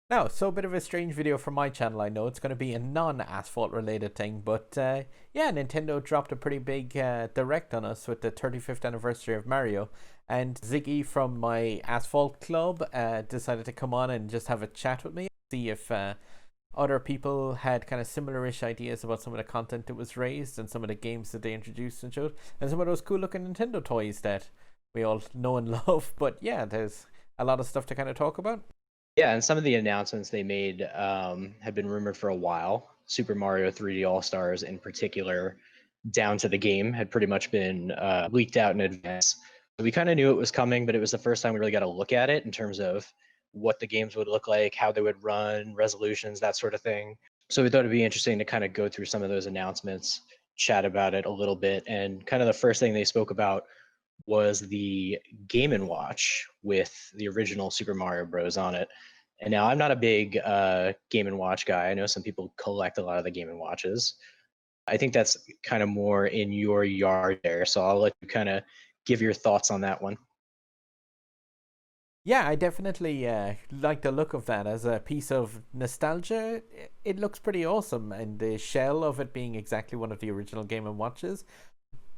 Now, so a bit of a strange video for my channel. I know it's going to be a non-Asphalt related thing, but yeah, Nintendo dropped a pretty big direct on us with the 35th anniversary of Mario, and Ziggy from my Asphalt club decided to come on and just have a chat with me, see if other people had kind of similar-ish ideas about some of the content that was raised and some of the games that they introduced and showed, and some of those cool-looking Nintendo toys that we all know and love. But yeah, there's a lot of stuff to kind of talk about. Yeah, and some of the announcements they made have been rumored for a while. Super Mario 3D All Stars, in particular, down to the game, had pretty much been leaked out in advance. So we kind of knew it was coming, but it was the first time we really got to look at it in terms of what the games would look like, how they would run, resolutions, that sort of thing. So we thought it'd be interesting to kind of go through some of those announcements, chat about it a little bit, and kind of the first thing they spoke about was the Game and Watch with the original Super Mario Bros. On it. And now I'm not a big Game and Watch guy. I know some people collect a lot of the Game and Watches. I think that's kind of more in your yard there. So I'll let you kind of give your thoughts on that one. Yeah, I definitely like the look of that as a piece of nostalgia. It looks pretty awesome, and the shell of it being exactly one of the original Game and Watches.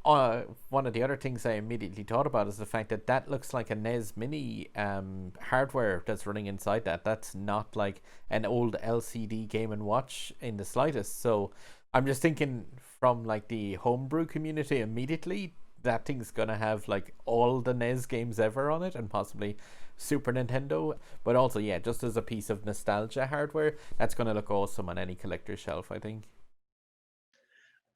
One of the other things I immediately thought about is the fact that that looks like a NES Mini hardware that's running inside that. That's not like an old LCD Game and Watch in the slightest. So I'm just thinking from like the homebrew community immediately. That thing's gonna have like all the NES games ever on it, and possibly Super Nintendo. But also, yeah, just as a piece of nostalgia hardware, that's gonna look awesome on any collector's shelf, I think.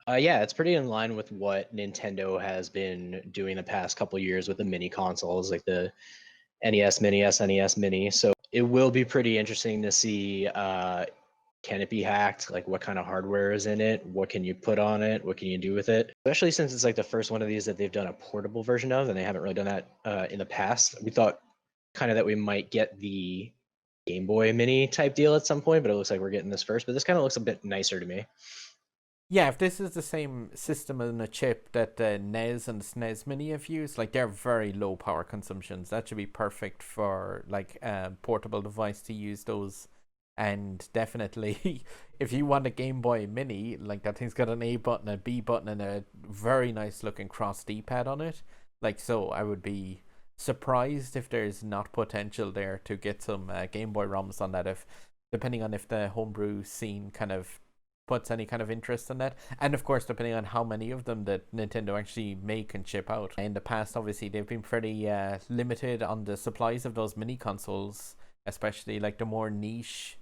Yeah, it's pretty in line with what Nintendo has been doing the past couple years with the mini consoles, like the NES Mini, SNES Mini. So it will be pretty interesting to see can it be hacked? Like what kind of hardware is in it? What can you put on it? What can you do with it? Especially since it's like the first one of these that they've done a portable version of, and they haven't really done that in the past. We thought kind of that we might get the Game Boy Mini type deal at some point, but it looks like we're getting this first. But this kind of looks a bit nicer to me. Yeah, if this is the same system and a chip that the NES and the SNES Mini have used, like they're very low power consumptions. That should be perfect for like a portable device to use those. And definitely, if you want a Game Boy Mini, like that thing's got an A button, a B button, and a very nice looking cross D pad on it. Like, so I would be surprised if there's not potential there to get some Game Boy ROMs on that, if depending on if the homebrew scene kind of puts any kind of interest in that, and of course depending on how many of them that Nintendo actually make and ship out. In the past, obviously they've been pretty limited on the supplies of those mini consoles, especially like the more niche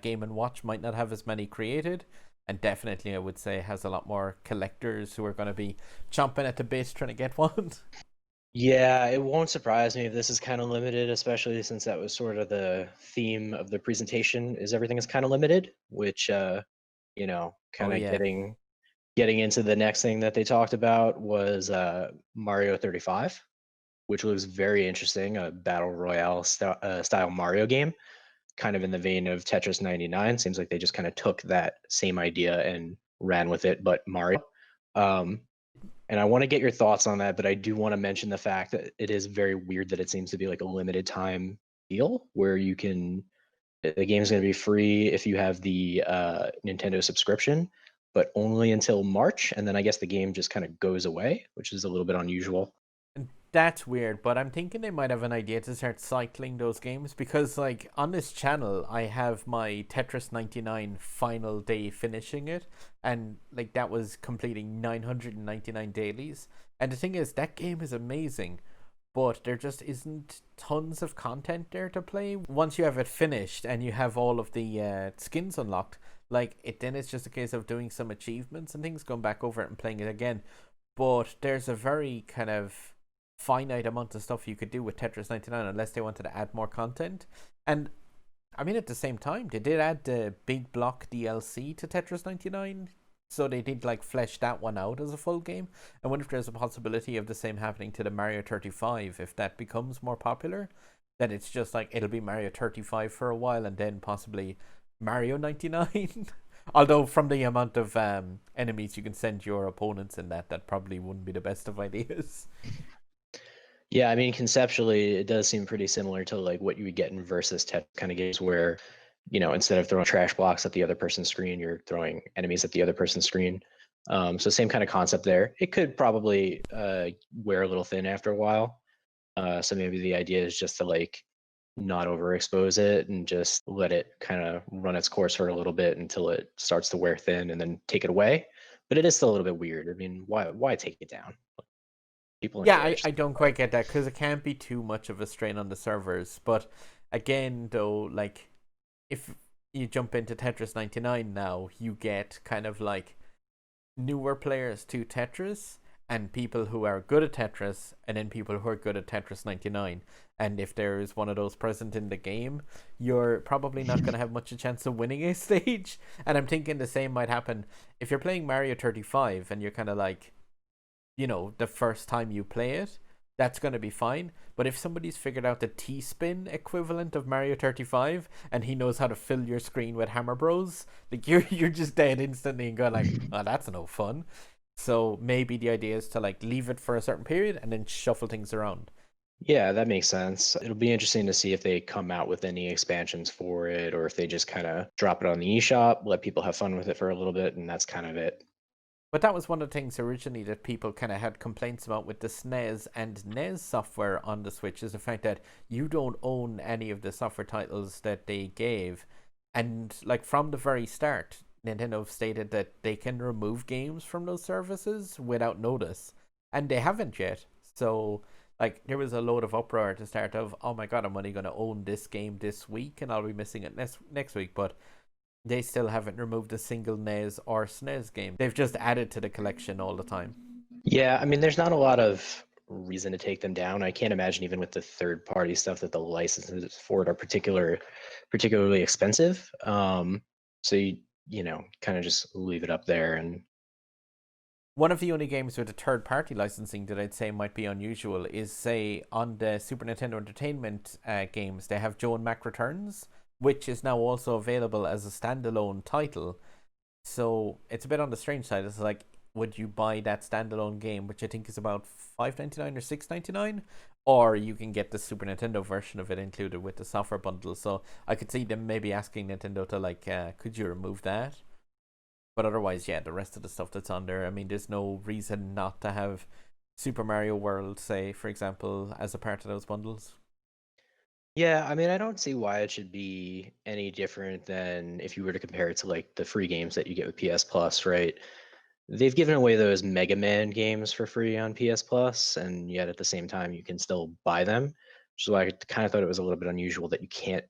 Game and Watch might not have as many created, and definitely I would say has a lot more collectors who are going to be chomping at the bit trying to get one. Yeah, it won't surprise me if this is kind of limited, especially since that was sort of the theme of the presentation is everything is kind of limited, which Oh kind of yeah. getting into the next thing that they talked about was Mario 35, which looks very interesting, a battle royale style Mario game, kind of in the vein of Tetris 99. Seems like they just kind of took that same idea and ran with it, but Mario. Um, and I want to get your thoughts on that, but I do want to mention the fact that it is very weird that it seems to be like a limited time deal where you can the game's going to be free if you have the Nintendo subscription, but only until March, and then I guess the game just kind of goes away, which is a little bit unusual. That's weird, but I'm thinking they might have an idea to start cycling those games, because like on this channel I have my Tetris 99 final day finishing it, and like that was completing 999 dailies. And the thing is, that game is amazing, but there just isn't tons of content there to play once you have it finished and you have all of the skins unlocked. Like it, then it's just a case of doing some achievements and things, going back over it and playing it again. But there's a very kind of finite amount of stuff you could do with Tetris 99 unless they wanted to add more content. And I mean, at the same time, they did add the big block DLC to Tetris 99. So they did like flesh that one out as a full game. I wonder if there's a possibility of the same happening to the Mario 35 if that becomes more popular. That it's just like it'll be Mario 35 for a while and then possibly Mario 99. Although from the amount of enemies you can send your opponents in that, that probably wouldn't be the best of ideas. Yeah, I mean, conceptually, it does seem pretty similar to like what you would get in versus Tetris kind of games where instead of throwing trash blocks at the other person's screen, you're throwing enemies at the other person's screen. So same kind of concept there. It could probably wear a little thin after a while. So maybe the idea is just to like not overexpose it and just let it kind of run its course for a little bit until it starts to wear thin and then take it away. But it is still a little bit weird. I mean, why take it down? People Yeah, enjoy it. I Just don't quite get that because it can't be too much of a strain on the servers. But again, though, like if you jump into Tetris 99 now, you get kind of like newer players to Tetris and people who are good at Tetris and then people who are good at Tetris 99. And if there is one of those present in the game, you're probably not going to have much a chance of winning a stage. And I'm thinking the same might happen if you're playing Mario 35 and you're kind of like, the first time you play it, that's going to be fine. But if somebody's figured out the T-spin equivalent of Mario 35 and he knows how to fill your screen with Hammer Bros, like you're just dead instantly and go like, oh, that's no fun. So maybe the idea is to like leave it for a certain period and then shuffle things around. Yeah, that makes sense. It'll be interesting to see if they come out with any expansions for it or if they just kind of drop it on the eShop, let people have fun with it for a little bit, and that's kind of it. But that was one of the things originally that people kind of had complaints about with the SNES and NES software on the Switch is the fact that you don't own any of the software titles that they gave. And like from the very start, Nintendo stated that they can remove games from those services without notice. And they haven't yet. So like there was a load of uproar at the start of, oh my god, I'm only going to own this game this week and I'll be missing it next week. But they still haven't removed a single NES or SNES game. They've just added to the collection all the time. Yeah, I mean, there's not a lot of reason to take them down. I can't imagine even with the third party stuff that the licenses for it are particularly expensive. So you kind of just leave it up there and One of the only games with a third party licensing that I'd say might be unusual is, say, on the Super Nintendo Entertainment games, they have Joe and Mac Returns, which is now also available as a standalone title. So it's a bit on the strange side. It's like, would you buy that standalone game, which I think is about $5.99 or $6.99, or you can get the Super Nintendo version of it included with the software bundle. So I could see them maybe asking Nintendo to like, could you remove that? But otherwise, yeah, the rest of the stuff that's on there, I mean, there's no reason not to have Super Mario World, say, for example, as a part of those bundles. yeah, I mean, I don't see why it should be any different than if you were to compare it to like the free games that you get with PS Plus, right? They've given away those Mega Man games for free on PS Plus, and yet at the same time you can still buy them. Which is why I kind of thought it was a little bit unusual that you can't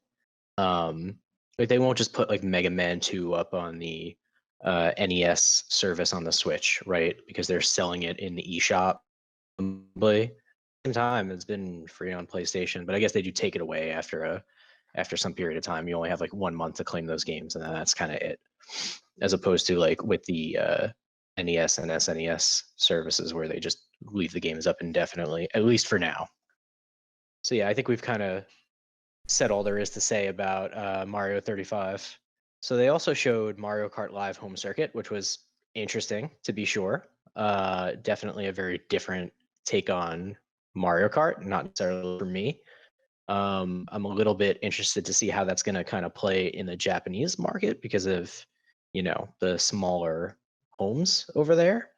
like they won't just put like Mega Man 2 up on the NES service on the Switch, right? Because they're selling it in the eShop. Probably. Same time, it's been free on PlayStation, but I guess they do take it away after some period of time. You only have like 1 month to claim those games, and then that's kind of it. As opposed to like with the NES and SNES services where they just leave the games up indefinitely, at least for now. So yeah, I think we've kind of said all there is to say about Mario 35. So they also showed Mario Kart Live Home Circuit, which was interesting to be sure. Definitely a very different take on Mario Kart, not necessarily for me. I'm a little bit interested to see how that's going to kind of play in the Japanese market because of, the smaller homes over there.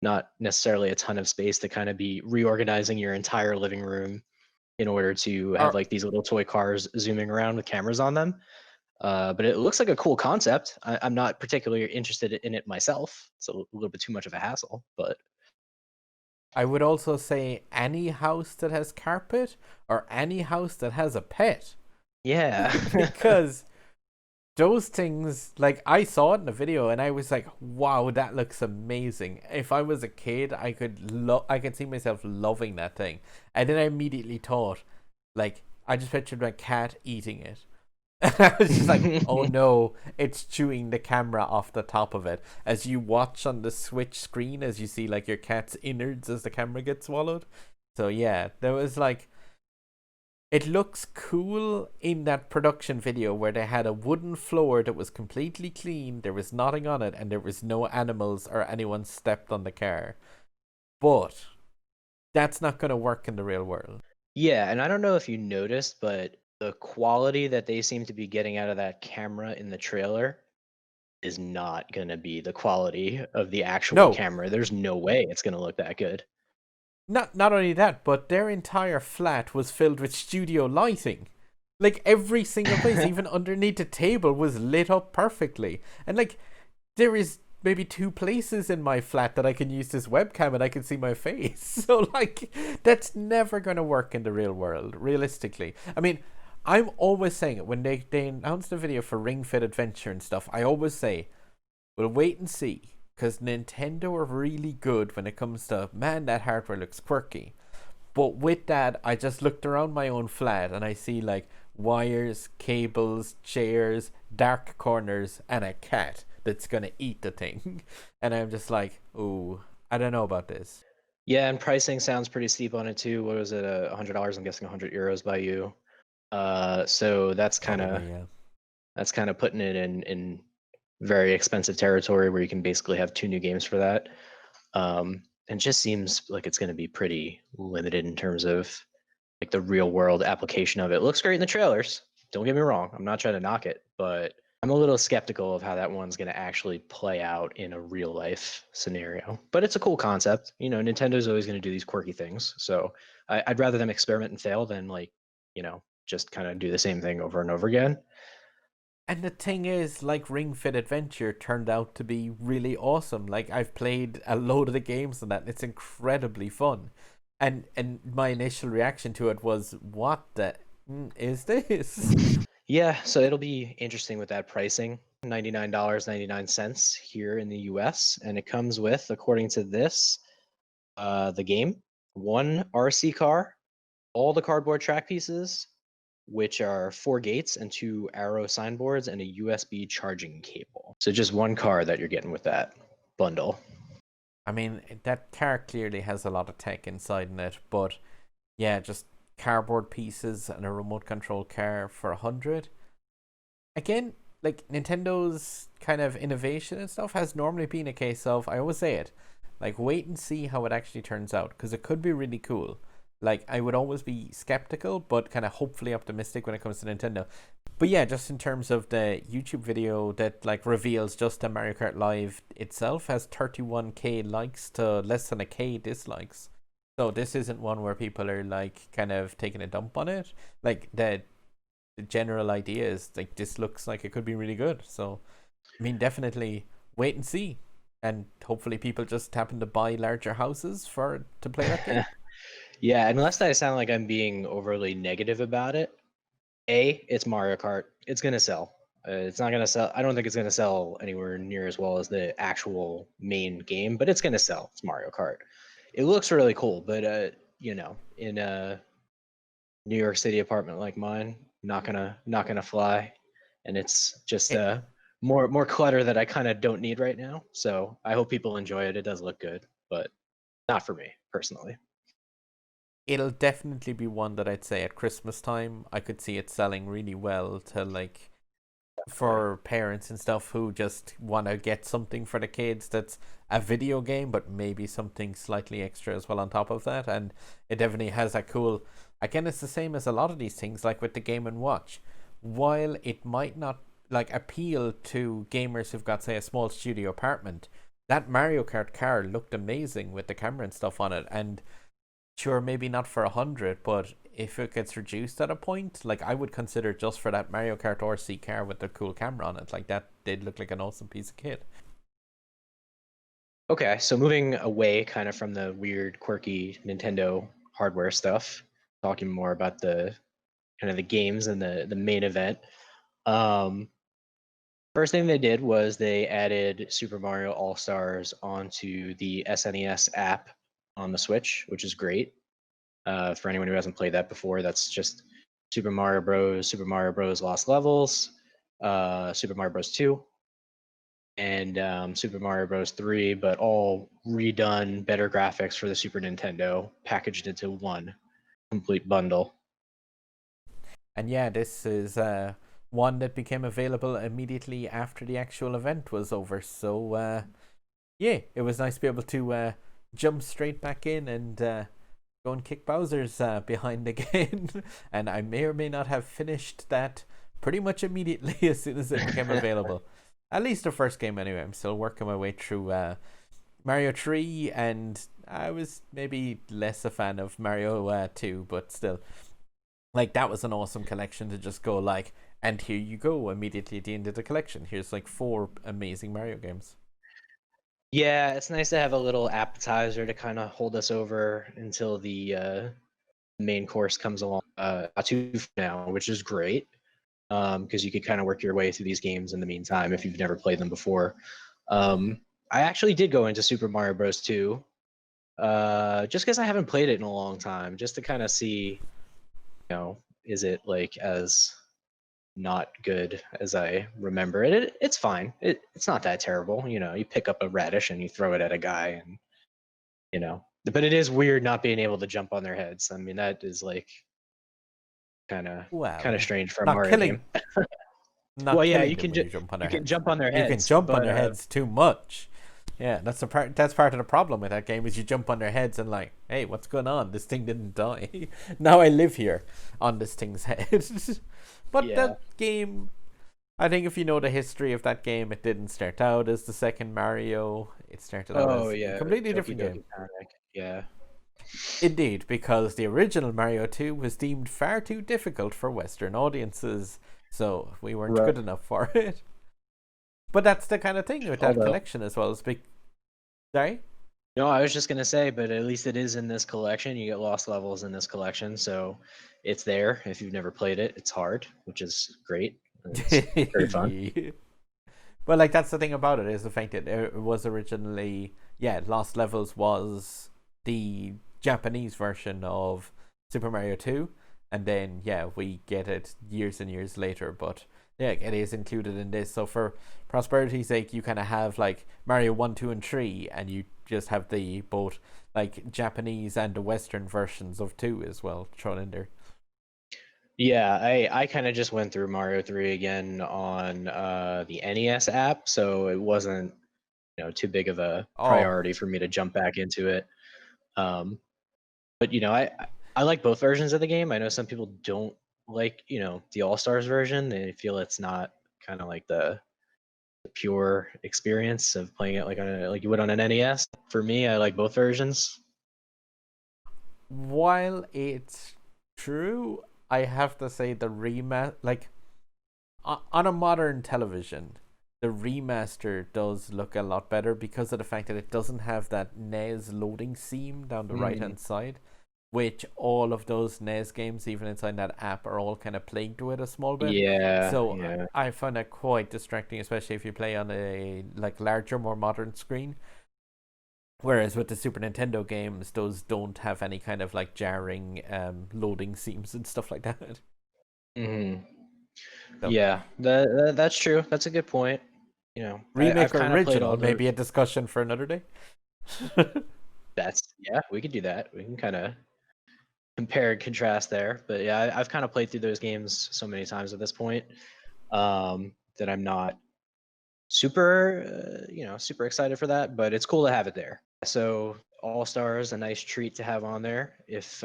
Not necessarily a ton of space to kind of be reorganizing your entire living room in order to have Or like these little toy cars zooming around with cameras on them. But it looks like a cool concept. I'm not particularly interested in it myself. It's a little bit too much of a hassle, but I would also say any house that has carpet or any house that has a pet. yeah. Because those things, like I saw it in a video and I was like, wow, that looks amazing. If I was a kid, I could see myself loving that thing. And then I immediately thought, like, I just pictured my cat eating it. And I was just like, oh no, it's chewing the camera off the top of it. As you watch on the Switch screen, as you see like your cat's innards as the camera gets swallowed. So yeah, there was like, it looks cool in that production video where they had a wooden floor that was completely clean, there was nothing on it, and there was no animals or anyone stepped on the car. But that's not going to work in the real world. Yeah, and I don't know if you noticed, but the quality that they seem to be getting out of that camera in the trailer is not going to be the quality of the actual No, camera. There's no way it's going to look that good. not only that, but their entire flat was filled with studio lighting. Like every single place, even underneath the table, was lit up perfectly. And like there is maybe 2 places in my flat that I can use this webcam and I can see my face. So like that's never gonna work in the real world, realistically. I mean, I'm always saying it when they announced the video for Ring Fit Adventure and stuff. I always say, we'll wait and see, because Nintendo are really good when it comes to, man, that hardware looks quirky. But with that, I just looked around my own flat and I see like wires, cables, chairs, dark corners, and a cat that's gonna eat the thing. And I'm just like, ooh, I don't know about this. Yeah, and pricing sounds pretty steep on it too. What was it? $100? I'm guessing €100 by you. So Probably, yeah. that's kind of putting it in very expensive territory where you can basically have 2 new games for that. And just seems like it's going to be pretty limited in terms of like the real world application of it. It looks great in the trailers. Don't get me wrong. I'm not trying to knock it, but I'm a little skeptical of how that one's going to actually play out in a real life scenario. But it's a cool concept. You know, Nintendo's always going to do these quirky things. So I'd rather them experiment and fail than like, just kind of do the same thing over and over again. And the thing is, like Ring Fit Adventure turned out to be really awesome. Like I've played a load of the games and that, and it's incredibly fun. And my initial reaction to it was, what the is this? Yeah, so it'll be interesting with that pricing. $99.99 here in the US. And it comes with, according to this, the game, one RC car, all the cardboard track pieces, which are 4 gates and 2 arrow signboards and a USB charging cable. So just one car that you're getting with that bundle. I mean, that car clearly has a lot of tech inside in it, but yeah, just cardboard pieces and a remote control car for 100. Again, like Nintendo's kind of innovation and stuff has normally been a case of, I always say it, like wait and see how it actually turns out, because it could be really cool. Like I would always be skeptical, but kind of hopefully optimistic when it comes to Nintendo. But yeah, just in terms of the YouTube video that like reveals just the Mario Kart Live itself has 31k likes to less than a k dislikes. So this isn't one where people are like kind of taking a dump on it. Like the general idea is like this looks like it could be really good. So I mean, definitely wait and see, and hopefully people just happen to buy larger houses for to play that game. Yeah, unless I sound like I'm being overly negative about it, it's Mario Kart. It's gonna sell. It's not gonna sell. I don't think it's gonna sell anywhere near as well as the actual main game, but it's gonna sell. It's Mario Kart. It looks really cool, but in a New York City apartment like mine, not gonna fly, and it's just It, more clutter that I kind of don't need right now. So I hope people enjoy it. It does look good, but not for me personally. it'll definitely be one that I'd say at Christmas time I could see it selling really well to like for parents and stuff who just want to get something for the kids that's a video game, but maybe something slightly extra as well on top of that. And it definitely has a cool, again, it's the same as a lot of these things, like with the Game and Watch. While it might not like appeal to gamers who've got, say, a small studio apartment, that Mario Kart car looked amazing with the camera and stuff on it. And sure, maybe not for 100, but if it gets reduced at a point, like I would consider just for that Mario Kart RC car with the cool camera on it. Like that did look like an awesome piece of kit. Okay, so moving away kind of from the weird, quirky Nintendo hardware stuff, talking more about the kind of the games and the main event. Um, First thing they did was they added Super Mario All Stars onto the SNES app on the Switch, which is great. For anyone who hasn't played that before, that's just Super Mario Bros., Super Mario Bros. Lost Levels, Super Mario Bros. 2, and Super Mario Bros. 3, but all redone, better graphics for the Super Nintendo, packaged into one complete bundle. And yeah, this is one that became available immediately after the actual event was over. So yeah, it was nice to be able to jump straight back in and go go and kick Bowser's behind again. And I may or may not have finished that pretty much immediately as soon as it became available. At least the first game, anyway. I'm still working my way through Mario 3, and I was maybe less a fan of Mario 2, but still. Like, that was an awesome collection to just go, like, and here you go, immediately at the end of the collection. Here's, like, 4 amazing Mario games. Yeah, it's nice to have a little appetizer to kind of hold us over until the main course comes along. Two now, which is great, because you could kind of work your way through these games in the meantime if you've never played them before. I actually did go into Super Mario Bros. 2, just because I haven't played it in a long time, just to kind of see, is it like as not good as I remember it? It's fine. It's not that terrible. You pick up a radish and you throw it at a guy, and but it is weird not being able to jump on their heads. I mean, that is like kind of strange for a not Mario killing, game. not Well, yeah, killing you them can when you jump on their heads. jump on their You heads. can jump on but, their heads too much. Yeah, that's part of the problem with that game is you jump on their heads and like, hey, what's going on? This thing didn't die. Now I live here on this thing's head. But Yeah. that game, I think if you know the history of that game, it didn't start out as the second Mario. It started out as a completely different game. Panic. Yeah. Indeed, because the original Mario 2 was deemed far too difficult for Western audiences, so we weren't Right. good enough for it. But that's the kind of thing with that collection as well. Sorry? No, I was just gonna say, but at least it is in this collection. You get lost levels in this collection, so it's there. If you've never played it, it's hard, which is great. It's very fun. But like that's the thing about it is the fact that it was originally Lost Levels was the Japanese version of Super Mario 2, and then we get it years and years later, but it is included in this. So for prosperity's sake, you kind of have like Mario 1, 2, and 3, and you just have the both like Japanese and the Western versions of 2 as well thrown in there. Yeah, I kind of just went through Mario 3 again on the NES app, so it wasn't too big of a priority for me to jump back into it. But I like both versions of the game. I know some people don't like the All Stars version. They feel it's not kind of like the pure experience of playing it like you would on an NES. For me, I like both versions. While it's true, I have to say the on a modern television, the remaster does look a lot better because of the fact that it doesn't have that NES loading seam down the right hand side, which all of those NES games, even inside that app, are all kind of plagued with a small bit. Yeah. So I find that quite distracting, especially if you play on a larger, more modern screen. Whereas with the Super Nintendo games, those don't have any kind of jarring loading seams and stuff like that. Mm-hmm. So, yeah, that's true. That's a good point. Remake or original, maybe a discussion for another day. We could do that. We can kind of compare and contrast there. But yeah, I've kind of played through those games so many times at this point that I'm not super super excited for that, but it's cool to have it there. So All Stars, a nice treat to have on there. If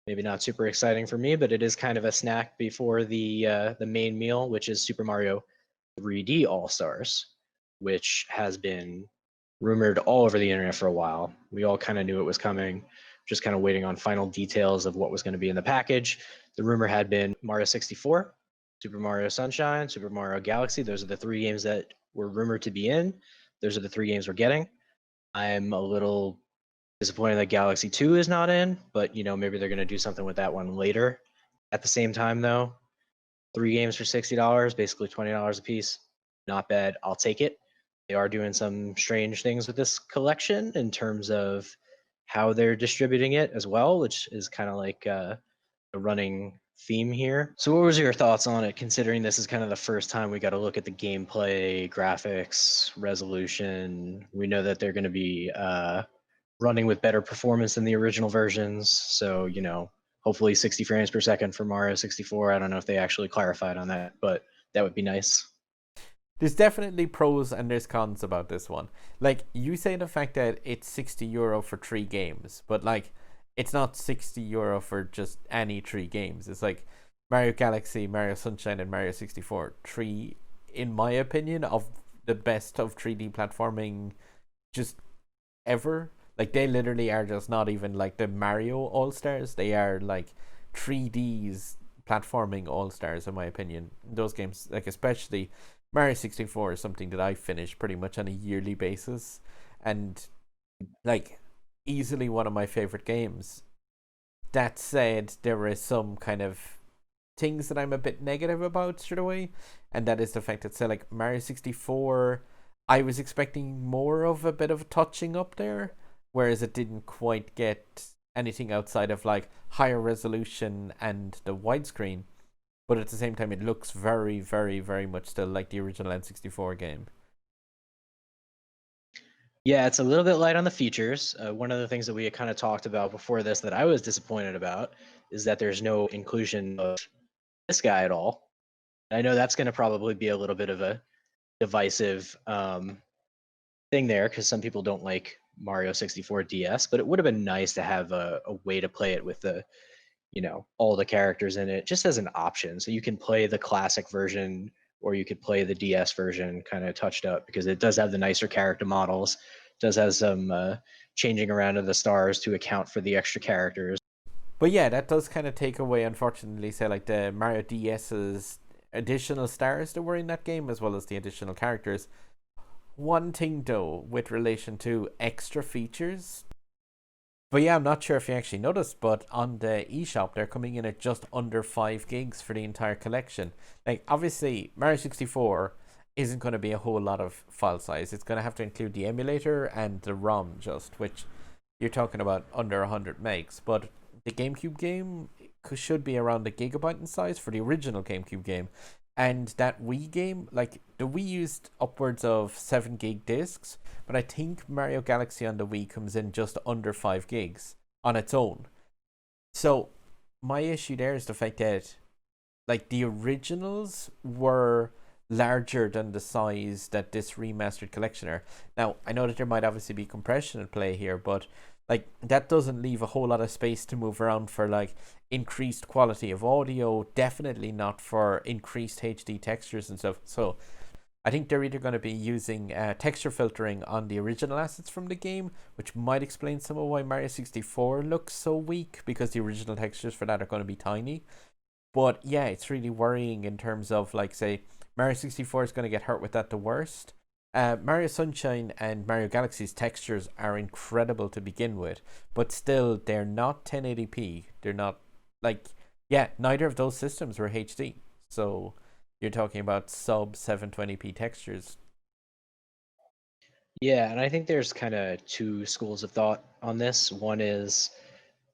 maybe not super exciting for me, but it is kind of a snack before the main meal, which is Super Mario 3D All Stars, which has been rumored all over the internet for a while. We all kind of knew it was coming, just kind of waiting on final details of what was going to be in the package. The rumor had been Mario 64, Super Mario Sunshine, Super Mario Galaxy. Those are the 3 games that were rumored to be in. Those are the 3 games we're getting. I'm a little disappointed that Galaxy 2 is not in, but maybe they're going to do something with that one later. At the same time, though, 3 games for $60, basically $20 a piece. Not bad. I'll take it. They are doing some strange things with this collection in terms of how they're distributing it as well, which is kind of like a running theme here. So what was your thoughts on it, considering this is kind of the first time we got to look at the gameplay, graphics, resolution? We know that they're going to be running with better performance than the original versions, so hopefully 60 frames per second for Mario 64. I don't know if they actually clarified on that, but that would be nice. There's definitely pros and there's cons about this one. Like, you say the fact that it's €60 for 3 games, but it's not €60 for just any three games. It's like Mario Galaxy, Mario Sunshine, and Mario 64. Three, in my opinion, of the best of 3D platforming just ever. Like they literally are just not even like the Mario All Stars. They are like 3D's platforming All Stars, in my opinion. Those games, like especially Mario 64, is something that I finish pretty much on a yearly basis, and like easily one of my favorite games. That said, there is some kind of things that I'm a bit negative about straight away, and that is the fact that, say, like Mario 64, I was expecting more of a bit of touching up there, whereas it didn't quite get anything outside of like higher resolution and the widescreen. But at the same time, it looks very, very, very much still like the original N64 game. Yeah, it's a little bit light on the features. One of the things that we had kind of talked about before this that I was disappointed about is that there's no inclusion of this guy at all. I know that's going to probably be a little bit of a divisive thing there because some people don't like Mario 64 DS, but it would have been nice to have a way to play it with the, all the characters in it just as an option. So you can play the classic version or you could play the DS version kind of touched up because it does have the nicer character models, does have some changing around of the stars to account for the extra characters. But yeah, that does kind of take away, unfortunately, say like the Mario DS's additional stars that were in that game, as well as the additional characters. One thing though, with relation to extra features, but yeah, I'm not sure if you actually noticed, but on the eShop, they're coming in at just under 5 gigs for the entire collection. Like, obviously, Mario 64 isn't going to be a whole lot of file size. It's going to have to include the emulator and the ROM, just, which you're talking about under 100 megs. But the GameCube game should be around a gigabyte in size for the original GameCube game. And that Wii game, like, the Wii used upwards of 7 gig discs, but I think Mario Galaxy on the Wii comes in just under 5 gigs on its own. So my issue there is the fact that like the originals were larger than the size that this remastered collection are. Now, I know that there might obviously be compression at play here, but like that doesn't leave a whole lot of space to move around for like increased quality of audio, definitely not for increased HD textures and stuff. So I think they're either going to be using texture filtering on the original assets from the game, which might explain some of why Mario 64 looks so weak, because the original textures for that are going to be tiny. But yeah, it's really worrying in terms of, like, say, Mario 64 is going to get hurt with that the worst. Mario Sunshine and Mario Galaxy's textures are incredible to begin with, but still, they're not 1080p. They're not, like, yeah, neither of those systems were HD. So you're talking about sub 720p textures. Yeah, and I think there's kind of two schools of thought on this. One is,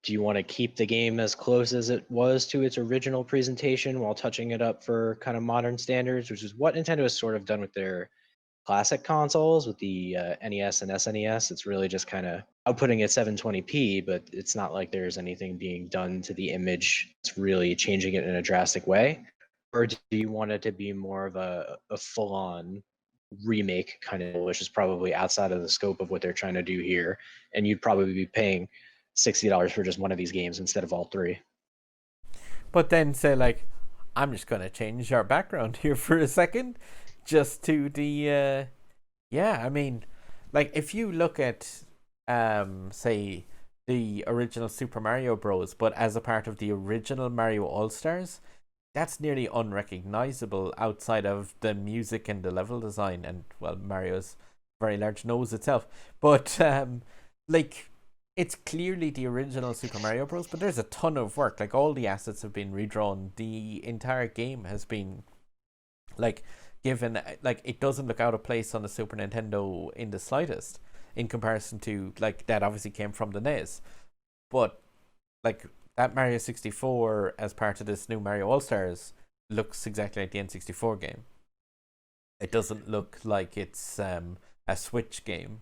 do you want to keep the game as close as it was to its original presentation while touching it up for kind of modern standards, which is what Nintendo has sort of done with their classic consoles with the NES and SNES. It's really just kind of outputting at 720p, but it's not like there's anything being done to the image. It's really changing it in a drastic way. Or do you want it to be more of a full-on remake kind of, which is probably outside of the scope of what they're trying to do here, and you'd probably be paying $60 for just one of these games instead of all three. But then say, like, I'm just going to change our background here for a second, just to the yeah, I mean, like, if you look at say the original Super Mario Bros, but as a part of the original Mario All Stars, that's nearly unrecognizable outside of the music and the level design, and well, Mario's very large nose itself. But like, it's clearly the original Super Mario Bros, but there's a ton of work. Like, all the assets have been redrawn. The entire game has been like given, like, it doesn't look out of place on the Super Nintendo in the slightest in comparison to, like, that obviously came from the NES. But like, that Mario 64 as part of this new Mario All Stars looks exactly like the N64 game. It doesn't look like it's a Switch game.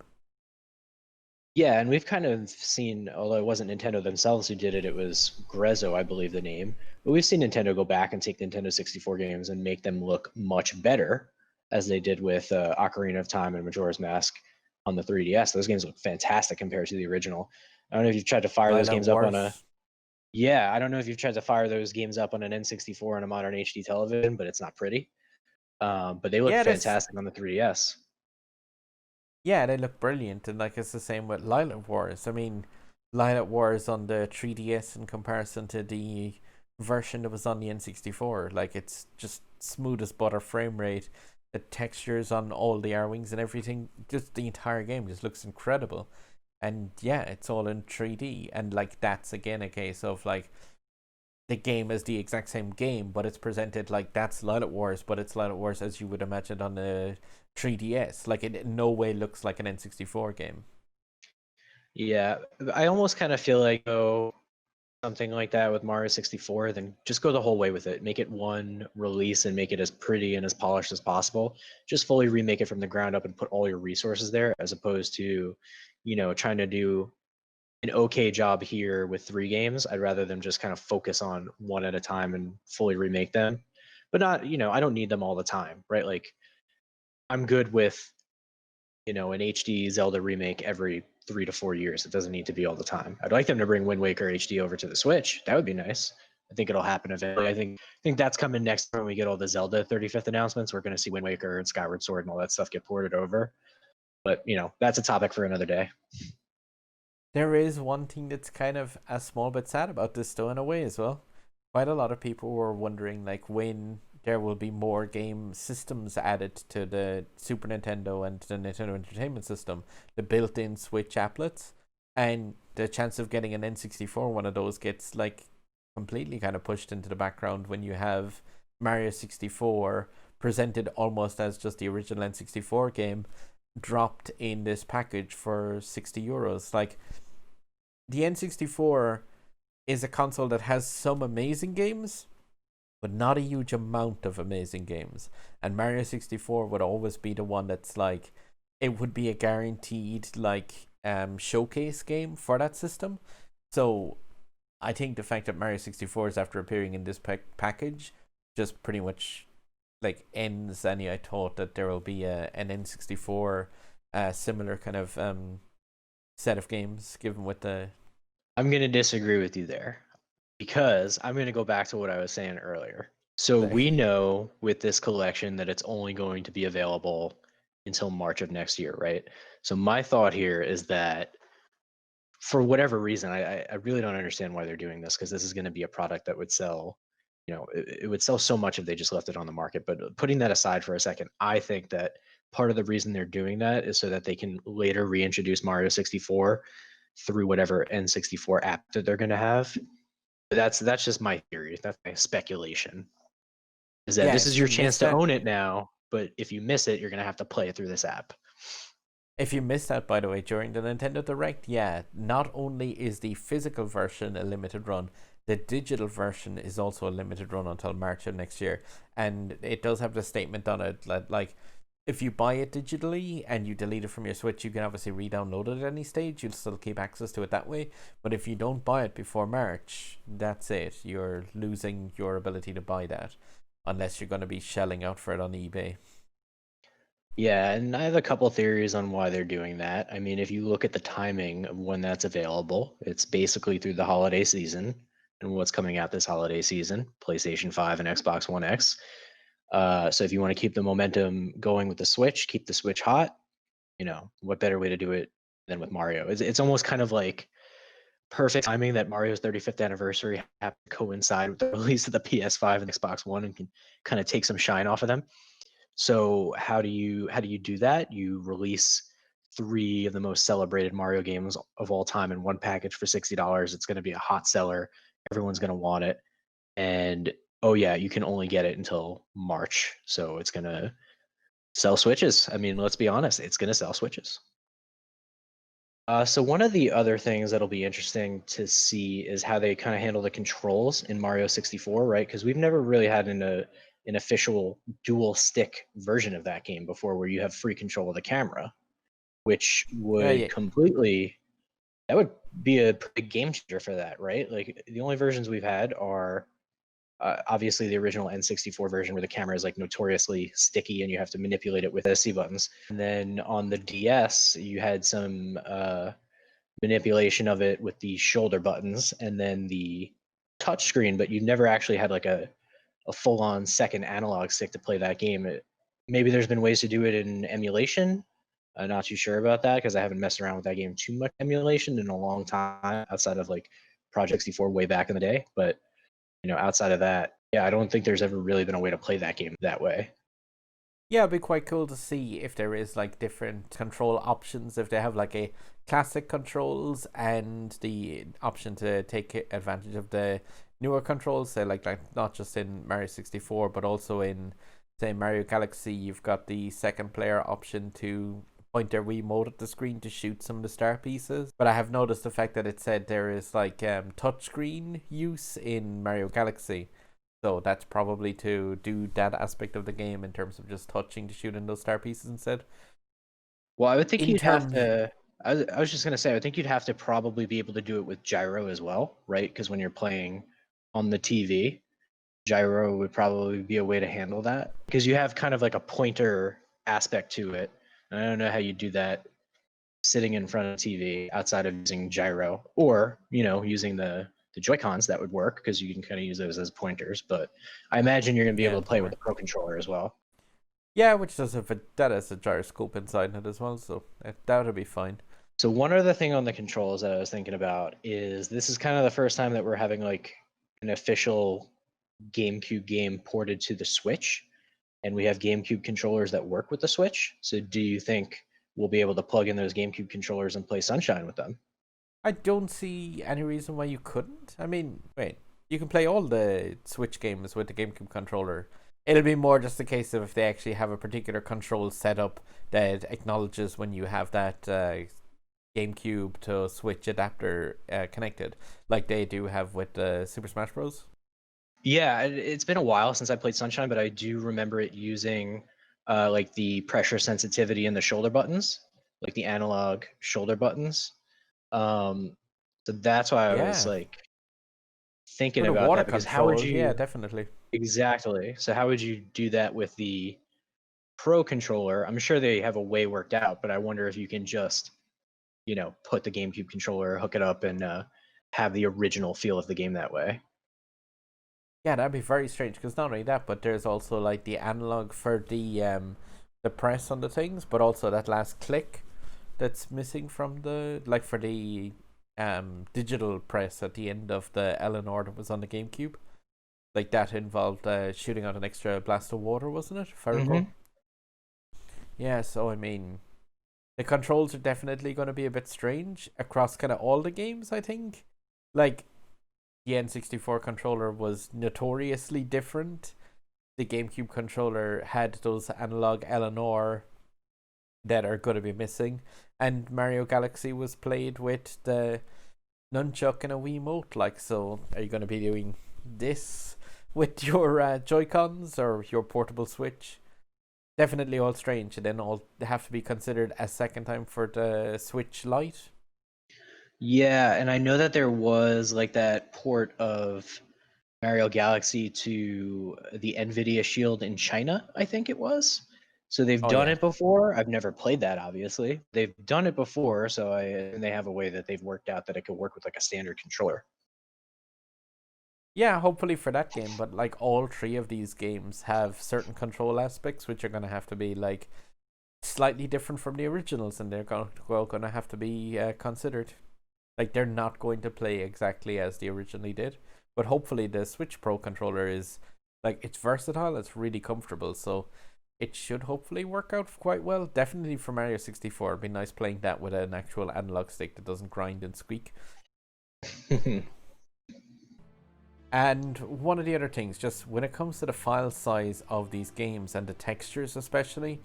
Yeah, and we've kind of seen, although it wasn't Nintendo themselves who did it, it was Grezzo, I believe the name. But we've seen Nintendo go back and take Nintendo 64 games and make them look much better, as they did with Ocarina of Time and Majora's Mask on the 3DS. Those games look fantastic compared to the original. I don't know if you've tried to fire those Light Up games up on a. Wars. Yeah, I don't know if you've tried to fire those games up on an N64 on a modern HD television, but it's not pretty. But they look Yeah, this. fantastic on the 3DS. Yeah, they look brilliant, and like it's the same with Lilac Wars. I mean, Lilac Wars on the 3DS in comparison to the version that was on the N64, like it's just smooth as butter frame rate. The textures on all the air wings and everything, just the entire game just looks incredible. And yeah, it's all in 3D, and like that's again a case of like the game is the exact same game, but it's presented like that's Lilac Wars, but it's Lilac Wars as you would imagine on the 3DS. Like it in no way looks like an N64 game. Yeah, I almost kind of feel like something like that with Mario 64, then just go the whole way with it. Make it one release and make it as pretty and as polished as possible. Just fully remake it from the ground up and put all your resources there, as opposed to, trying to do an okay job here with 3 games. I'd rather them just kind of focus on one at a time and fully remake them. But not, I don't need them all the time, right? Like I'm good with, an HD Zelda remake every 3 to 4 years. It doesn't need to be all the time. I'd like them to bring Wind Waker HD over to the Switch. That would be nice. I think it'll happen eventually. I think that's coming next when we get all the Zelda 35th announcements. We're going to see Wind Waker and Skyward Sword and all that stuff get ported over. But that's a topic for another day. There is one thing that's kind of a small bit sad about this though in a way as well. Quite a lot of people were wondering like when there will be more game systems added to the Super Nintendo and the Nintendo Entertainment System, the built-in Switch applets, and the chance of getting an N64 one of those gets like completely kind of pushed into the background when you have Mario 64 presented almost as just the original N64 game dropped in this package for €60. Like the N64 is a console that has some amazing games, but not a huge amount of amazing games. And Mario 64 would always be the one that's like, it would be a guaranteed like showcase game for that system. So I think the fact that Mario 64 is after appearing in this package just pretty much like ends any I thought that there will be an N64 similar kind of set of games given with the. I'm going to disagree with you there because I'm going to go back to what I was saying earlier. So we know with this collection that it's only going to be available until March of next year, right? So my thought here is that for whatever reason, I really don't understand why they're doing this, because this is going to be a product that would sell, it would sell so much if they just left it on the market. But putting that aside for a second, I think that part of the reason they're doing that is so that they can later reintroduce Mario 64 through whatever N64 app that they're going to have. That's just my theory. That's my speculation. Is that Yeah, this is if your you chance miss to that, own it now, but if you miss it, you're going to have to play it through this app. if you missed that, by the way, during the Nintendo Direct, yeah, not only is the physical version a limited run, the digital version is also a limited run until March of next year. And it does have the statement on it that, like, if you buy it digitally and you delete it from your Switch, you can obviously re-download it at any stage. You'll still keep access to it that way. But if you don't buy it before March, that's it. You're losing your ability to buy that unless you're going to be shelling out for it on eBay. Yeah, and I have a couple theories on why they're doing that. I mean, if you look at the timing of when that's available, it's basically through the holiday season and what's coming out this holiday season, PlayStation 5 and Xbox One X. So if you want to keep the momentum going with the Switch, keep the Switch hot, what better way to do it than with Mario? It's almost kind of like perfect timing that Mario's 35th anniversary happened to coincide with the release of the PS5 and Xbox One and can kind of take some shine off of them. So how do you do that? You release 3 of the most celebrated Mario games of all time in one package for $60. It's going to be a hot seller. Everyone's going to want it. And oh yeah, you can only get it until March. So it's going to sell Switches. I mean, let's be honest, it's going to sell Switches. So one of the other things that'll be interesting to see is how they kind of handle the controls in Mario 64, right? Because we've never really had an official dual stick version of that game before, where you have free control of the camera, which would Yeah, completely that would be a big game changer for that, right? Like the only versions we've had are obviously the original N64 version, where the camera is like notoriously sticky and you have to manipulate it with SC buttons. And then on the DS, you had some manipulation of it with the shoulder buttons and then the touch screen, but you never actually had like a full-on second analog stick to play that game. Maybe there's been ways to do it in emulation. I'm not too sure about that because I haven't messed around with that game too much emulation in a long time outside of like Project 64 way back in the day. But outside of that, yeah, I don't think there's ever really been a way to play that game that way. Yeah, it'd be quite cool to see if there is like different control options, if they have like a classic controls and the option to take advantage of the newer controls, say like not just in Mario 64 but also in say Mario Galaxy. You've got the second player option to point their Wiimote at the screen to shoot some of the star pieces. But I have noticed the fact that it said there is like touchscreen use in Mario Galaxy. So that's probably to do that aspect of the game in terms of just touching to shoot in those star pieces instead. Well, I would think In you'd have terms, to. I was just gonna say, I think you'd have to probably be able to do it with gyro as well, right? Because when you're playing on the TV, gyro would probably be a way to handle that because you have kind of like a pointer aspect to it. And I don't know how you do that sitting in front of the TV outside of using gyro or using the Joy-Cons. That would work because you can kind of use those as pointers. But I imagine you're gonna be yeah, able to play with the Pro Controller as well. yeah, which does have that has a gyroscope inside it as well, so that would be fine. So one other thing on the controls that I was thinking about is this is kind of the first time that we're having like an official GameCube game ported to the Switch, and we have GameCube controllers that work with the Switch. So do you think we'll be able to plug in those GameCube controllers and play Sunshine with them? I don't see any reason why you couldn't. I mean, wait, you can play all the Switch games with the GameCube controller. It'll be more just a case of if they actually have a particular control setup that acknowledges when you have that GameCube to Switch adapter connected, like they do have with Super Smash Bros. Yeah, it's been a while since I played Sunshine, but I do remember it using like the pressure sensitivity in the shoulder buttons, like the analog shoulder buttons. So that's why I was Yeah, like thinking for the about water that because how would control, yeah, you definitely. exactly? So how would you do that with the Pro controller? I'm sure they have a way worked out, but I wonder if you can just put the GameCube controller, hook it up, and have the original feel of the game that way. Yeah, that'd be very strange because not only that, but there's also like the analog for the press on the things, but also that last click that's missing from the like for the digital press at the end of the Eleanor that was on the GameCube. Like that involved shooting out an extra blast of water, wasn't it? If I recall. Yeah, so I mean, the controls are definitely going to be a bit strange across kind of all the games, I think. Like, the N64 controller was notoriously different. The GameCube controller had those analog Eleanor that are going to be missing. And Mario Galaxy was played with the nunchuck and a Wiimote. Like, so are you going to be doing this with your Joy-Cons or your portable Switch? Definitely all strange, and then all have to be considered a second time for the Switch Lite. Yeah, and I know that there was like that port of Mario Galaxy to the Nvidia Shield in China, I think it was. So they've Oh done yeah, it before. I've never played that, obviously. They've done it before, so and they have a way that they've worked out that it could work with like a standard controller. yeah. Hopefully for that game, but like all three of these games have certain control aspects which are gonna have to be like slightly different from the originals, and they're gonna have to be considered. Like they're not going to play exactly as they originally did, but hopefully the Switch Pro controller is like it's versatile, it's really comfortable, so it should hopefully work out quite well. Definitely for Mario 64, it'd be nice playing that with an actual analog stick that doesn't grind and squeak. And one of the other things, just when it comes to the file size of these games and the textures especially,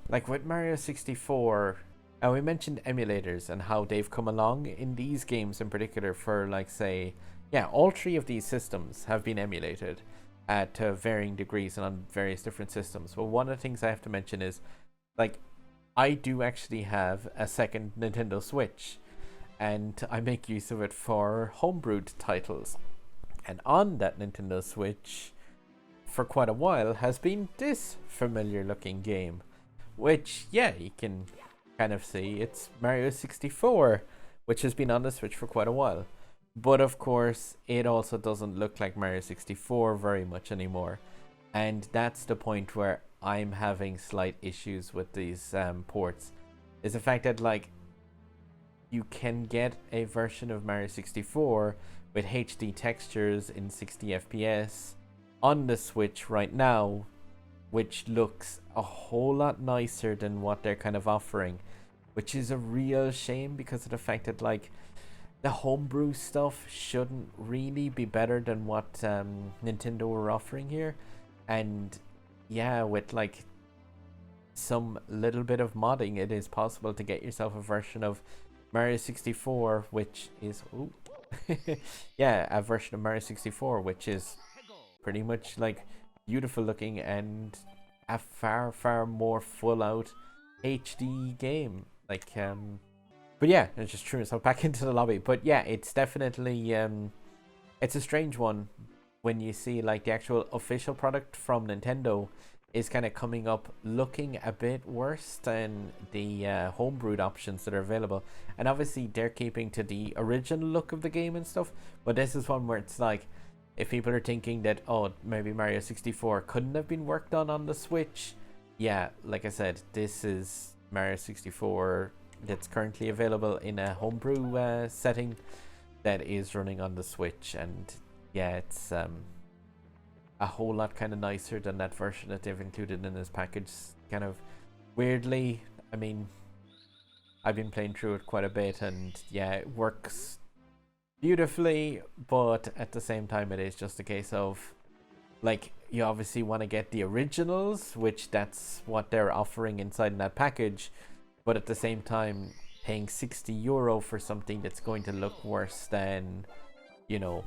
like with Mario 64, and we mentioned emulators and how they've come along in these games in particular for like say, yeah, all three of these systems have been emulated to varying degrees and on various different systems. But one of the things I have to mention is like I do actually have a second Nintendo Switch and I make use of it for homebrewed titles. And on that Nintendo Switch for quite a while has been this familiar looking game, which, yeah, you can kind of see it's Mario 64, which has been on the Switch for quite a while. But of course, it also doesn't look like Mario 64 very much anymore. And that's the point where I'm having slight issues with these ports. Is the fact that, like, you can get a version of Mario 64 with HD textures in 60 FPS on the Switch right now, which looks a whole lot nicer than what they're kind of offering, which is a real shame because of the fact that, like, the homebrew stuff shouldn't really be better than what Nintendo were offering here. And yeah, with like some little bit of modding, it is possible to get yourself a version of Mario 64, which is yeah, a version of Mario 64, which is pretty much like beautiful looking and a far more full out HD game. Like but yeah, it's just true. So back into the lobby. But yeah, it's definitely it's a strange one when you see like the actual official product from Nintendo is kind of coming up looking a bit worse than the homebrewed options that are available. And obviously they're keeping to the original look of the game and stuff. But this is one where it's like, if people are thinking that, oh, maybe Mario 64 couldn't have been worked on the Switch. Yeah, like I said, this is Mario 64 that's currently available in a homebrew setting that is running on the Switch, and yeah, it's a whole lot kind of nicer than that version that they've included in this package. Kind of weirdly, I mean, I've been playing through it quite a bit, and yeah, it works beautifully, but at the same time, it is just a case of, like, you obviously want to get the originals, which that's what they're offering inside in that package. But at the same time, paying €60 for something that's going to look worse than, you know,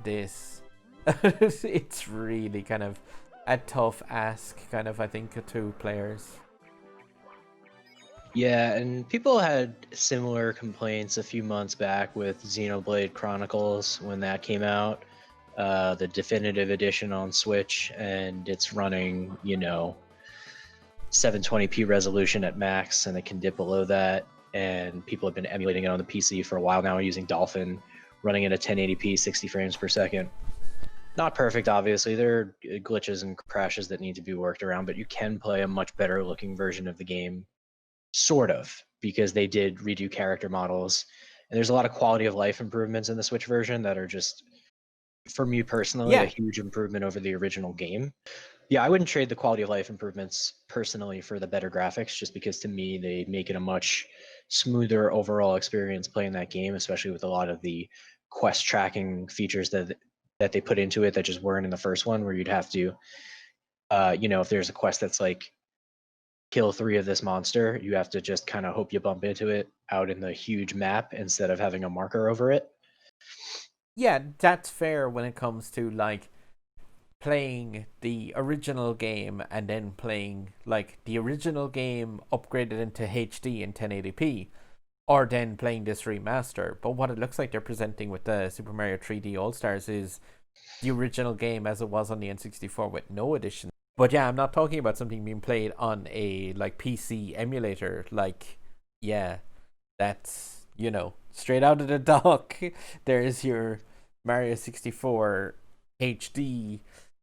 this. It's really kind of a tough ask, kind of, I think, to players. Yeah, and people had similar complaints a few months back with Xenoblade Chronicles when that came out, the definitive edition on Switch, and it's running, 720p resolution at max, and it can dip below that. And people have been emulating it on the PC for a while now using Dolphin, running at a 1080p, 60 frames per second. Not perfect, obviously. There are glitches and crashes that need to be worked around, but you can play a much better looking version of the game, sort of, because they did redo character models. And there's a lot of quality of life improvements in the Switch version that are just, for me personally, a huge improvement over the original game. Yeah, I wouldn't trade the quality of life improvements personally for the better graphics, just because to me they make it a much smoother overall experience playing that game, especially with a lot of the quest tracking features that they put into it that just weren't in the first one, where you'd have to, if there's a quest that's like kill 3 of this monster, you have to just kind of hope you bump into it out in the huge map instead of having a marker over it. Yeah, that's fair when it comes to like playing the original game and then playing like the original game upgraded into HD in 1080p, or then playing this remaster. But what it looks like they're presenting with the Super Mario 3D All Stars is the original game as it was on the N64 with no addition. But yeah, I'm not talking about something being played on a like PC emulator. Like, yeah, that's, straight out of the dock. There's your Mario 64 HD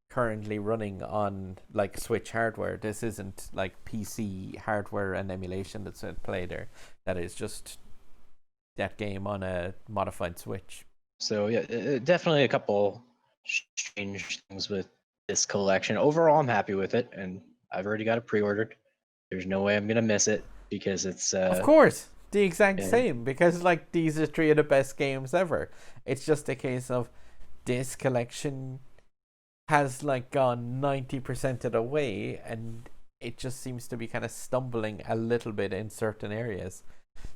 currently running on like Switch hardware. This isn't like PC hardware and emulation that's at play there. That is just that game on a modified Switch. So yeah, definitely a couple strange things with this collection. Overall, I'm happy with it, and I've already got it pre-ordered. There's no way I'm gonna miss it because it's of course the exact same, because like these are 3 of the best games ever. It's just a case of this collection has like gone 90% of the way, and it just seems to be kind of stumbling a little bit in certain areas,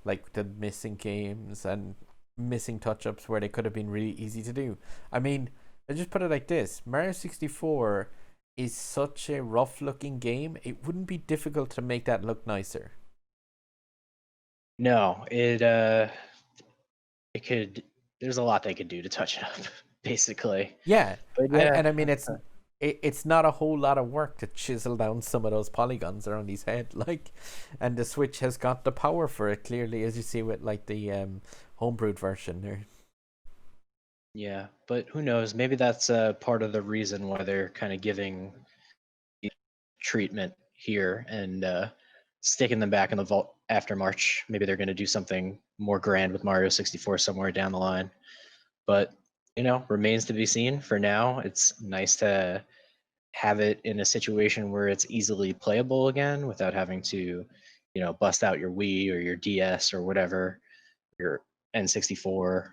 like the missing games and missing touch-ups where they could have been really easy to do. I mean, I just put it like this: Mario 64 is such a rough looking game, it wouldn't be difficult to make that look nicer. No, it could. There's a lot they could do to touch it up, basically. Yeah, But yeah, and I mean, it's not a whole lot of work to chisel down some of those polygons around his head, like, and the Switch has got the power for it clearly, as you see with like the homebrewed version there. Yeah, but who knows? Maybe that's part of the reason why they're kind of giving treatment here and sticking them back in the vault after March. Maybe they're going to do something more grand with Mario 64 somewhere down the line. But, remains to be seen. For now, it's nice to have it in a situation where it's easily playable again without having to, bust out your Wii or your DS or whatever, your N64.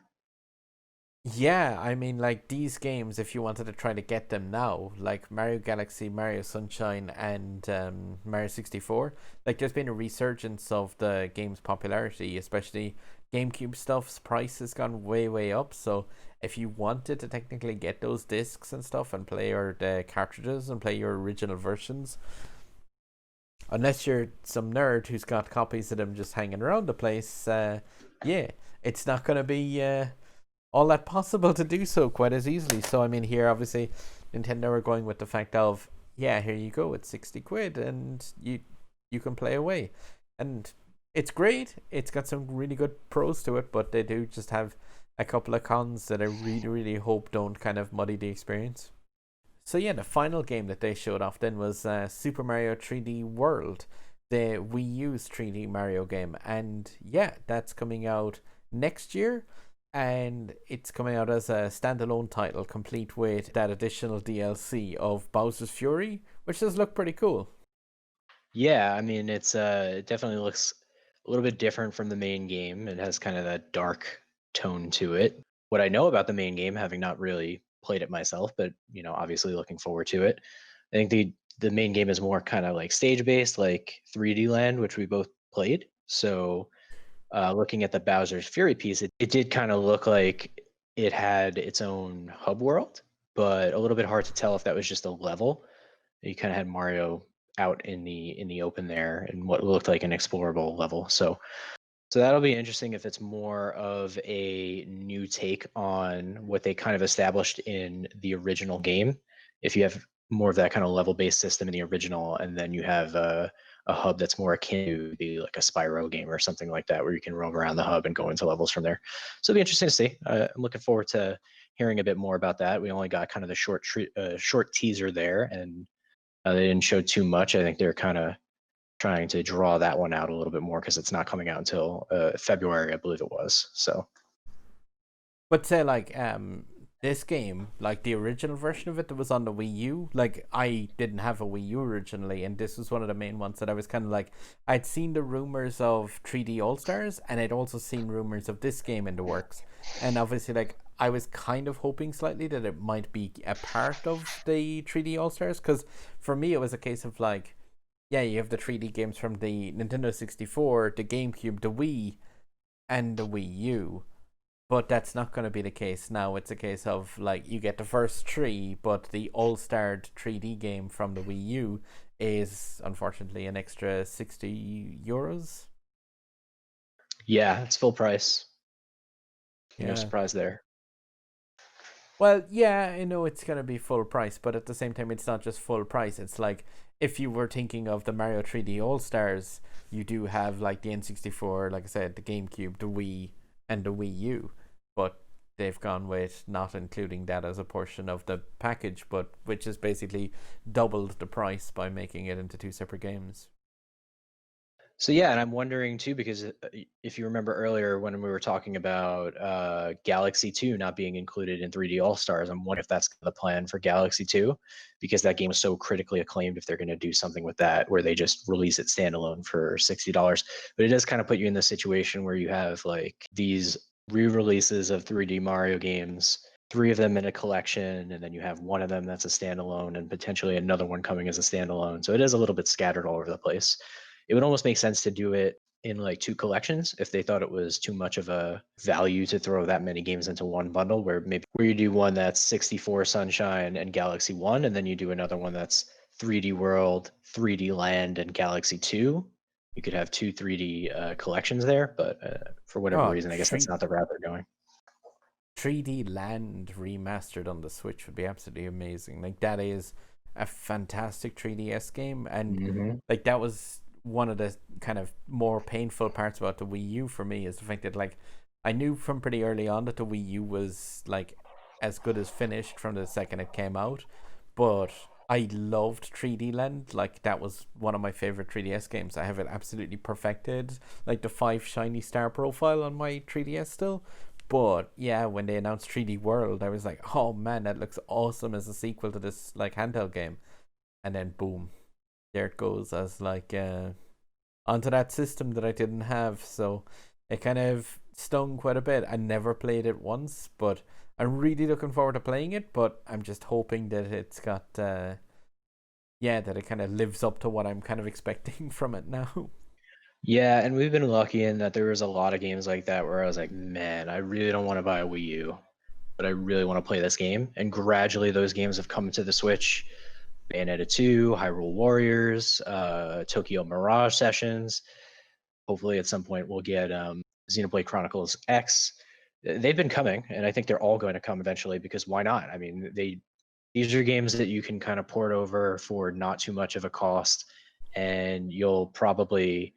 Yeah, I mean, like these games, if you wanted to try to get them now, like Mario Galaxy, Mario Sunshine, and Mario 64, like there's been a resurgence of the game's popularity, especially GameCube stuff's price has gone way, way up. So if you wanted to technically get those discs and stuff and play or the cartridges and play your original versions, unless you're some nerd who's got copies of them just hanging around the place, yeah, it's not going to be all that possible to do so quite as easily. So I mean, here obviously Nintendo are going with the fact of, yeah, here you go, it's 60 quid and you can play away, and it's great. It's got some really good pros to it, but they do just have a couple of cons that I really, really hope don't kind of muddy the experience. So yeah, the final game that they showed off then was Super Mario 3D World, the Wii U's 3D Mario game, and yeah, that's coming out next year, and it's coming out as a standalone title, complete with that additional DLC of Bowser's Fury, which does look pretty cool. Yeah, I mean, it definitely looks a little bit different from the main game. It has kind of that dark tone to it. What I know about the main game, having not really played it myself, but obviously looking forward to it. I think the main game is more kind of like stage based, like 3D Land, which we both played. So looking at the Bowser's Fury piece, it did kind of look like it had its own hub world, but a little bit hard to tell if that was just a level. You kind of had Mario out in the open there in what looked like an explorable level. So that'll be interesting if it's more of a new take on what they kind of established in the original game. If you have more of that kind of level-based system in the original, and then you have a hub that's more akin to the like a Spyro game or something like that, where you can roam around the hub and go into levels from there. So it'll be interesting to see. I'm looking forward to hearing a bit more about that. We only got kind of the short teaser there, and they didn't show too much. I think they're kind of trying to draw that one out a little bit more because it's not coming out until February, I believe it was. So But say like this game, like the original version of it that was on the Wii U, like I didn't have a Wii U originally, and this was one of the main ones that I was kind of like, I'd seen the rumors of 3D All Stars, and I'd also seen rumors of this game in the works, and obviously like I was kind of hoping slightly that it might be a part of the 3D All Stars, because for me it was a case of like, yeah, you have the 3D games from the Nintendo 64, the GameCube, the Wii, and the Wii U, but that's not going to be the case now. It's a case of like you get the first three, but the all-starred 3D game from the Wii U is unfortunately an extra €60. yeah, it's full price. No Yeah. surprise there. Well, yeah, I know it's going to be full price, but at the same time, it's not just full price. It's like if you were thinking of the Mario 3D All Stars, you do have like the N64, like I said, the GameCube, the Wii, and the Wii U, but they've gone with not including that as a portion of the package, but which is basically doubled the price by making it into two separate games. So yeah, and I'm wondering too because if you remember earlier when we were talking about Galaxy 2 not being included in 3D All Stars, I'm wondering if that's the plan for Galaxy 2 because that game was so critically acclaimed. If they're going to do something with that, where they just release it standalone for $60, but it does kind of put you in the situation where you have like these re-releases of 3D Mario games. Three of them in a collection, and then you have one of them that's a standalone, and potentially another one coming as a standalone. So it is a little bit scattered all over the place. It would almost make sense to do it in like two collections if they thought it was too much of a value to throw that many games into one bundle, where maybe where you do one that's 64 Sunshine and Galaxy 1, and then you do another one that's 3D World, 3D Land, and Galaxy 2. You could have two 3D collections there, but for whatever Oh, reason, I guess that's not the route they're going. 3D Land remastered on the Switch would be absolutely amazing. Like that is a fantastic 3DS game, and Hmm. like that was one of the kind of more painful parts about the Wii U for me, is the fact that like I knew from pretty early on that the Wii U was like as good as finished from the second it came out, but I loved 3D Land. Like that was one of my favorite 3DS games. I have it absolutely perfected, like the 5 shiny star profile on my 3DS still. But yeah, when they announced 3D World, I was like, oh man, that looks awesome as a sequel to this like handheld game. And then boom, there it goes as like onto that system that I didn't have. So it kind of stung quite a bit. I never played it once, but I'm really looking forward to playing it. But I'm just hoping that it's got yeah, that it kind of lives up to what I'm kind of expecting from it now. Yeah, and we've been lucky in that there was a lot of games like that where I was like, man, I really don't want to buy a Wii U, but I really want to play this game. And gradually, those games have come to the Switch. Bayonetta 2, Hyrule Warriors, Tokyo Mirage Sessions. Hopefully, at some point, we'll get Xenoblade Chronicles X. They've been coming, and I think they're all going to come eventually because why not? I mean, these are games that you can kind of port over for not too much of a cost, and you'll probably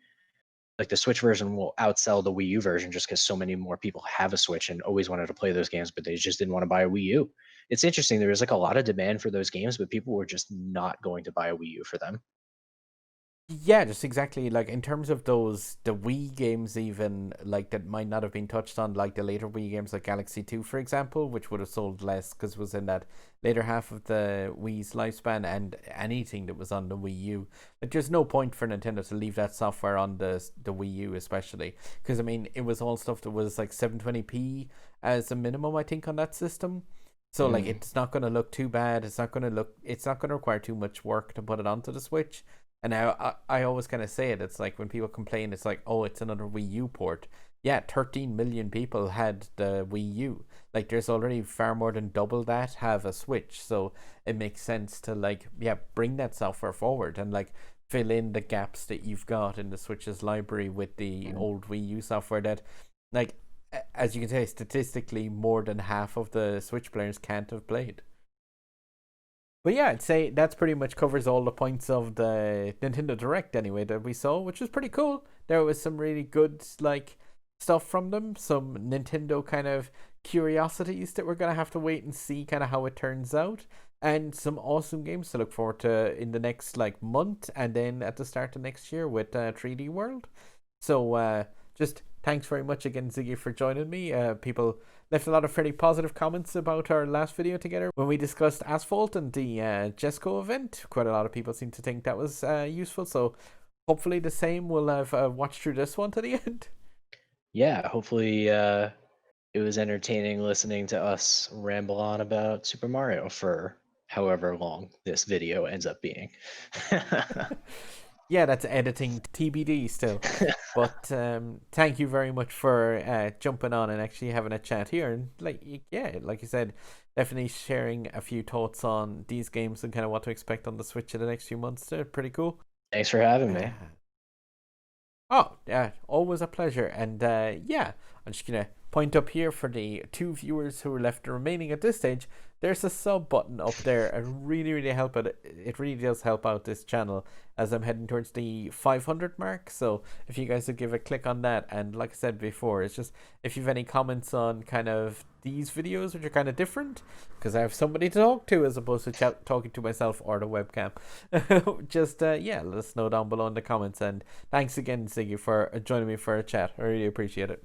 like the Switch version will outsell the Wii U version just because so many more people have a Switch and always wanted to play those games, but they just didn't want to buy a Wii U. It's interesting. There was like a lot of demand for those games, but people were just not going to buy a Wii U for them. Yeah, just exactly like in terms of those the Wii games, even like that might not have been touched on, like the later Wii games like Galaxy 2 for example, which would have sold less because it was in that later half of the Wii's lifespan, and anything that was on the Wii U, like there's no point for Nintendo to leave that software on the Wii U, especially because I mean it was all stuff that was like 720p as a minimum, I think, on that system. So like Mm. it's not going to look too bad. It's not going to require too much work to put it onto the Switch. And I always kind of say it. It's like when people complain, it's like, oh, it's another Wii U port. Yeah, 13 million people had the Wii U. Like, there's already far more than double that have a Switch. So it makes sense to, like, yeah, bring that software forward and, like, fill in the gaps that you've got in the Switch's library with the Mm. old Wii U software that, like, as you can say, statistically, more than half of the Switch players can't have played. But yeah, I'd say that's pretty much covers all the points of the Nintendo Direct anyway that we saw, which was pretty cool. There was some really good like stuff from them, some Nintendo kind of curiosities that we're gonna have to wait and see kind of how it turns out, and some awesome games to look forward to in the next like month, and then at the start of next year with 3D World. So just thanks very much again, Ziggy, for joining me. People left a lot of fairly positive comments about our last video together when we discussed Asphalt and the Jesco event. Quite a lot of people seem to think that was useful. So hopefully the same will have watched through this one to the end. Yeah, hopefully it was entertaining listening to us ramble on about Super Mario for however long this video ends up being. Yeah, that's editing TBD still. But thank you very much for jumping on and actually having a chat here. And like, yeah, like you said, definitely sharing a few thoughts on these games and kind of what to expect on the Switch in the next few months. They're pretty cool. Thanks for having me. Oh, yeah, always a pleasure. And yeah, I'm just gonna point up here for the 2 viewers who are left remaining at this stage. There's a sub button up there. It really, really help it. It really does help out this channel as I'm heading towards the 500 mark. So if you guys would give a click on that, and like I said before, it's just if you've any comments on kind of these videos which are kind of different, because I have somebody to talk to as opposed to talking to myself or the webcam. Just yeah, let us know down below in the comments. And thanks again, Ziggy, for joining me for a chat. I really appreciate it.